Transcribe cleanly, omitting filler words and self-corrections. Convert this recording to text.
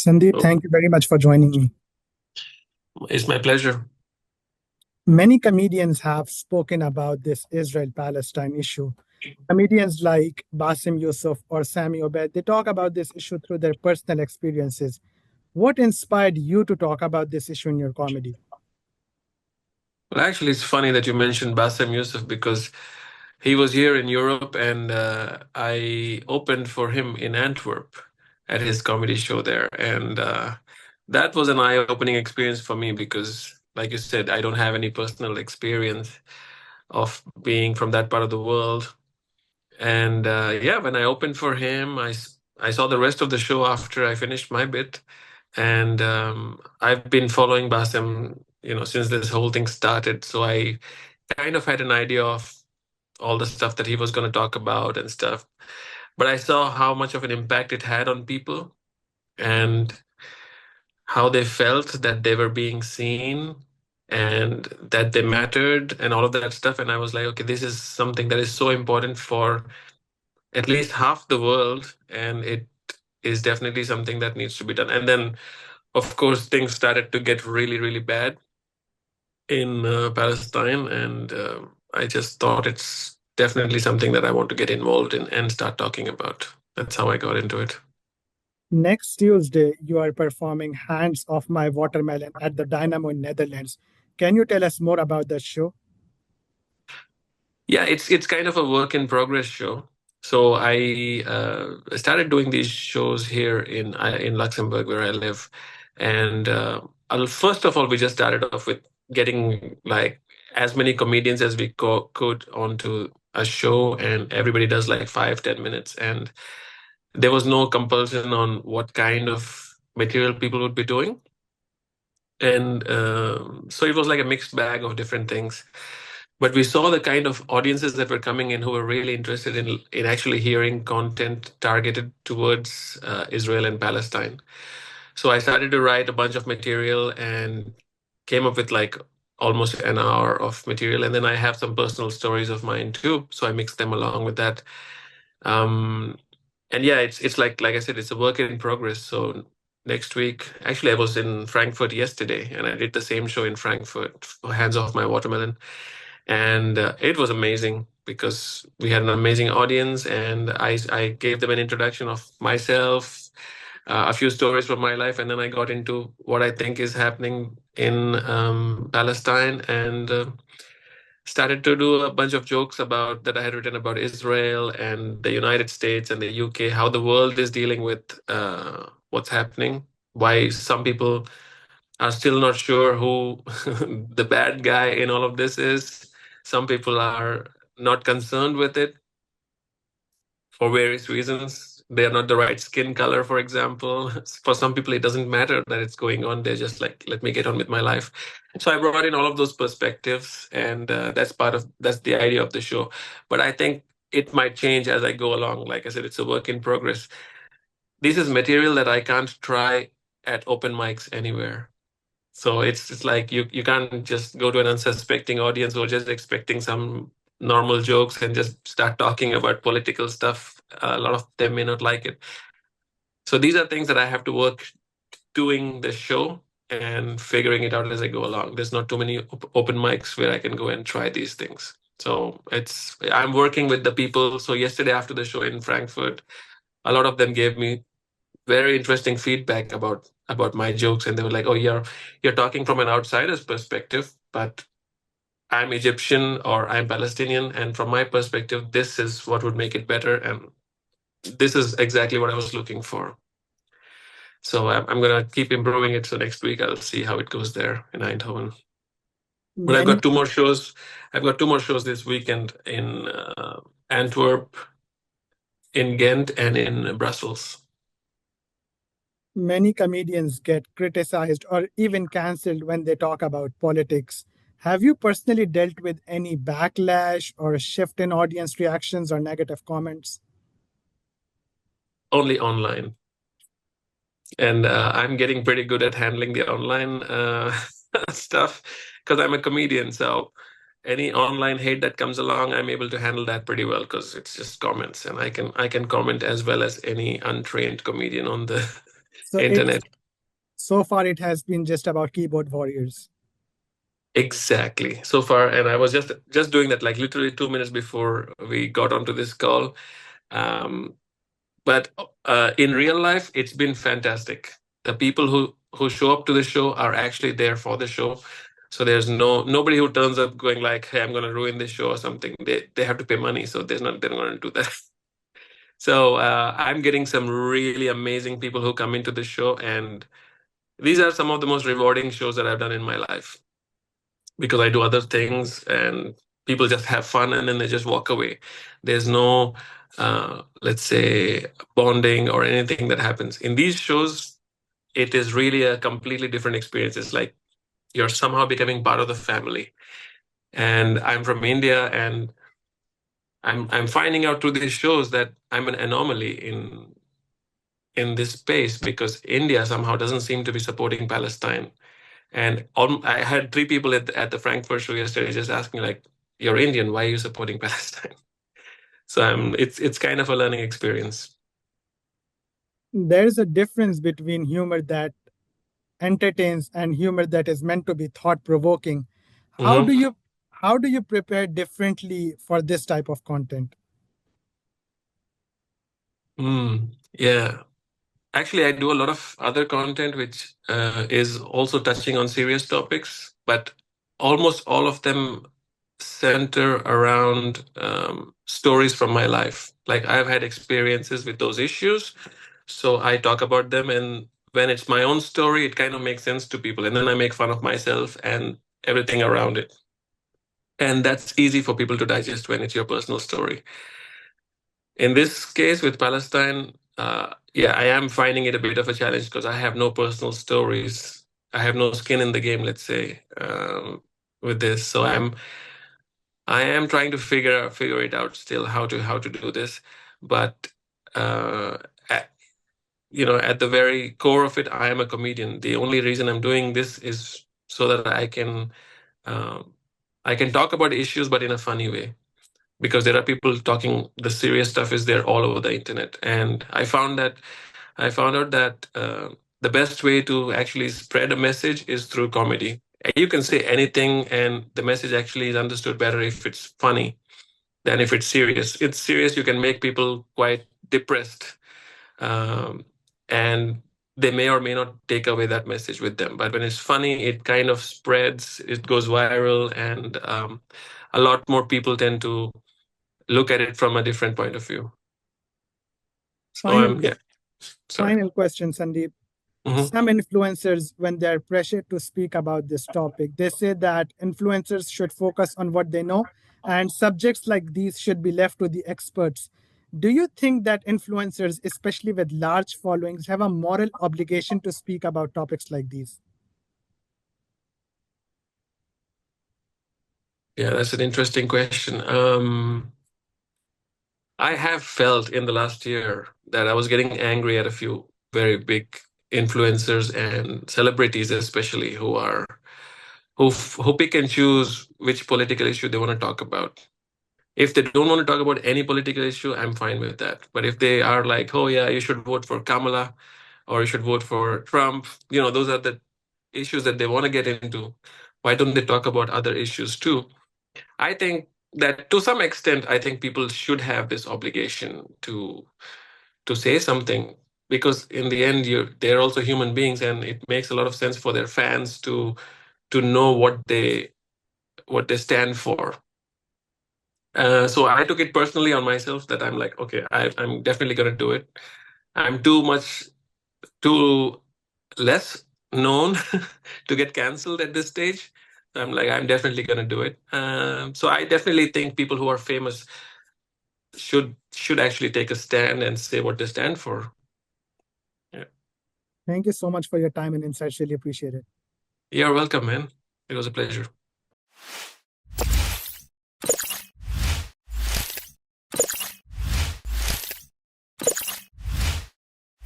Sundeep, Oh, thank you very much for joining me. it's my pleasure. Many comedians have spoken about this Israel-Palestine issue. Comedians like Basim Yusuf or Sami Obed, they talk about this issue through their personal experiences. What inspired you to talk about this issue in your comedy? Well, actually, it's funny that you mentioned Bassem Youssef because he was here in Europe and I opened for him in Antwerp at his comedy show there. And that was an eye-opening experience for me because, like you said, I don't have any personal experience of being from that part of the world. And yeah, when I opened for him, I saw the rest of the show after I finished my bit. And I've been following Bassem, since this whole thing started. So I kind of had an idea of all the stuff that he was going to talk about and stuff. But I saw how much of an impact it had on people and how they felt that they were being seen and that they mattered and all of that stuff. And I was like, okay, this is something that is so important for at least half the world. And it is definitely something that needs to be done. And then, of course, things started to get really, really bad in Palestine, and I just thought it's definitely something that I want to get involved in and start talking about. That's how I got into it. Next Tuesday, you are performing Hands Off My Watermelon at the Dynamo in Netherlands. Can you tell us more about that show? Yeah, it's kind of a work in progress show. So I started doing these shows here in Luxembourg where I live, and first of all, we just started off with getting like as many comedians as we could onto a show, and everybody does like 5-10 minutes, and there was no compulsion on what kind of material people would be doing. And so it was like a mixed bag of different things. But we saw the kind of audiences that were coming in who were really interested in actually hearing content targeted towards Israel and Palestine. So I started to write a bunch of material and came up with like almost an hour of material. And then I have some personal stories of mine too. So I mixed them along with that. Um, and yeah, it's like I said, it's a work in progress. So next week, actually, I was in Frankfurt yesterday, and I did the same show in Frankfurt for Hands Off My Watermelon, and it was amazing because we had an amazing audience, and I gave them an introduction of myself, a few stories from my life, and then I got into what I think is happening in Palestine, and started to do a bunch of jokes about that I had written about Israel and the United States and the UK, how the world is dealing with what's happening, why some people are still not sure who the bad guy in all of this is. Some people are not concerned with it for various reasons. They're not the right skin color, for example. For some people, it doesn't matter that it's going on. They're just like, let me get on with my life. So I brought in all of those perspectives, and that's the idea of the show. But I think it might change as I go along. Like I said, it's a work in progress. This is material that I can't try at open mics anywhere. So it's like you can't just go to an unsuspecting audience who are just expecting some normal jokes and just start talking about political stuff. A lot of them may not like it. So these are things that I have to work doing the show and figuring it out as I go along. There's not too many open mics where I can go and try these things. So I'm working with the people. So yesterday after the show in Frankfurt, a lot of them gave me very interesting feedback about my jokes, and they were like, "Oh, you're talking from an outsider's perspective, but I'm Egyptian or I'm Palestinian, and from my perspective, this is what would make it better, and this is exactly what I was looking for." So I'm gonna keep improving it. So next week I'll see how it goes there in Eindhoven. But I've Many got two more shows. I've got two more shows this weekend in Antwerp, in Ghent, and in Brussels. Many comedians get criticized or even cancelled when they talk about politics. Have you personally dealt with any backlash or a shift in audience reactions or negative comments? Only online. And I'm getting pretty good at handling the online stuff because I'm a comedian. So any online hate that comes along, I'm able to handle that pretty well because it's just comments, and I can comment as well as any untrained comedian on the So it's internet. so far it has been just about keyboard warriors. Exactly. So far, and I was just doing that like literally 2 minutes before we got onto this call. Um, but in real life, it's been fantastic. The people who show up to the show are actually there for the show. So there's nobody who turns up going like, "Hey, I'm going to ruin this show" or something. They have to pay money, so they're not going to do that. So I'm getting some really amazing people who come into the show, and these are some of the most rewarding shows that I've done in my life, because I do other things and people just have fun and then they just walk away. There's no, let's say, bonding or anything that happens. In these shows, it is really a completely different experience. It's like you're somehow becoming part of the family. And I'm from India, and I'm finding out through these shows that I'm an anomaly in this space, because India somehow doesn't seem to be supporting Palestine. And I had three people at the Frankfurt show yesterday just asking like, "You're Indian, why are you supporting Palestine?" So it's kind of a learning experience. There's a difference between humor that entertains and humor that is meant to be thought provoking. How Hmm. do you how do you prepare differently for this type of content? Yeah. Actually, I do a lot of other content which is also touching on serious topics, but almost all of them center around stories from my life. Like I've had experiences with those issues, so I talk about them. And when it's my own story, it kind of makes sense to people. And then I make fun of myself and everything around it. And that's easy for people to digest when it's your personal story. In this case with Palestine, yeah, I am finding it a bit of a challenge because I have no personal stories. I have no skin in the game, let's say, with this. So I am trying to figure it out still how to do this. But uh, at, at the very core of it, I am a comedian. The only reason I'm doing this is so that um, I can talk about issues, but in a funny way, because there are people talking, the serious stuff is there all over the internet. And I found out that the best way to actually spread a message is through comedy. You can say anything and the message actually is understood better if it's funny than if it's serious. It's serious, you can make people quite depressed, um, and they may or may not take away that message with them. But when it's funny, it kind of spreads, it goes viral, and a lot more people tend to look at it from a different point of view. So Final yeah, sorry. final question, Sandeep. Hmm. Some influencers, when they're pressured to speak about this topic, they say that influencers should focus on what they know and subjects like these should be left to the experts. Do you think that influencers, especially with large followings, have a moral obligation to speak about topics like these? Yeah, that's an interesting question. I have felt in the last year that I was getting angry at a few very big influencers and celebrities, especially who pick and choose which political issue they want to talk about. If they don't want to talk about any political issue, I'm fine with that. But if they are like, "Oh yeah, you should vote for Kamala or you should vote for Trump," those are the issues that they want to get into. Why don't they talk about other issues too? I think that to some extent, I think people should have this obligation to say something, because in the end, they're also human beings, and it makes a lot of sense for their fans to know what they stand for. So I took it personally on myself that I'm like, okay, I'm definitely going to do it. I'm too less known to get canceled at this stage. I'm like, I'm definitely going to do it. So I definitely think people who are famous should actually take a stand and say what they stand for. Yeah. Thank you so much for your time and insights. Really appreciate it. You're welcome, man. It was a pleasure.